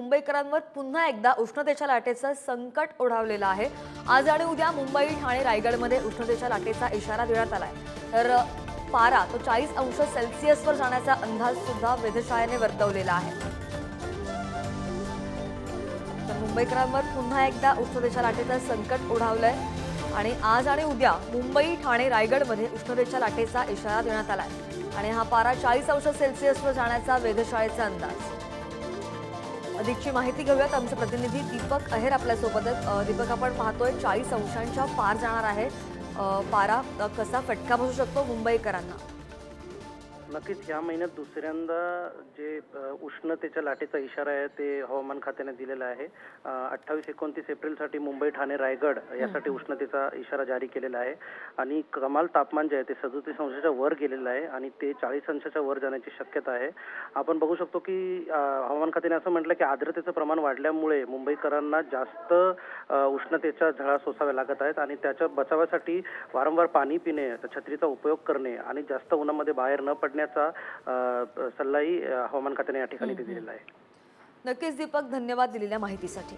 मुंबईकरांवर पुन्हा एकदा उष्णतेच्या लाटेचं संकट ओढावलेलं आहे। आज आणि उद्या मुंबई, ठाणे, रायगडमध्ये उष्णतेच्या लाटेचा इशारा देण्यात आलाय। तर पारा तो 40 अंश सेल्सिअसवर जाण्याचा अंदाज सुद्धा वेधशाळेने वर्तवलेला आहे। तर मुंबईकरांवर पुन्हा एकदा उष्णतेच्या लाटेचं संकट ओढावलंय आणि आज आणि उद्या मुंबई, ठाणे, रायगडमध्ये उष्णतेच्या लाटेचा इशारा देण्यात आलाय आणि हा पारा 40 अंश सेल्सिअसवर जाण्याचा वेधशाळेचा अंदाज। अधिकची माहिती घेऊयात, आमचे प्रतिनिधी दीपक अहेर आपल्यासोबत आहेत। दीपक, आपण पाहतोय 40 अंशांच्या पार जाणार आहे पारा, कसा फटका बसू शकतो मुंबईकरांना? नक्कीच या महिन्यात दुसऱ्यांदा जे उष्णतेच्या लाटेचा इशारा आहे ते हवामान खात्याने दिलेला आहे। 28-29 एप्रिलसाठी मुंबई, ठाणे, रायगड यासाठी उष्णतेचा इशारा जारी केलेला आहे आणि कमाल तापमान जे आहे ते 37 अंशाच्या वर गेलेलं आहे आणि ते 40 अंशाच्या वर जाण्याची शक्यता आहे। आपण बघू शकतो की हवामान खात्याने असं म्हटलं की आर्द्रतेचं प्रमाण वाढल्यामुळे मुंबईकरांना जास्त उष्णतेच्या झळा सोसाव्या लागत आहेत आणि त्याच्या बचावासाठी वारंवार पाणी पिणे, छत्रीचा उपयोग करणे आणि जास्त उन्हामध्ये बाहेर न पडण्याचा सल्लाही हवामान खात्याने या ठिकाणी दिलेला आहे। नक्कीच दीपक, धन्यवाद दिलेल्या माहितीसाठी।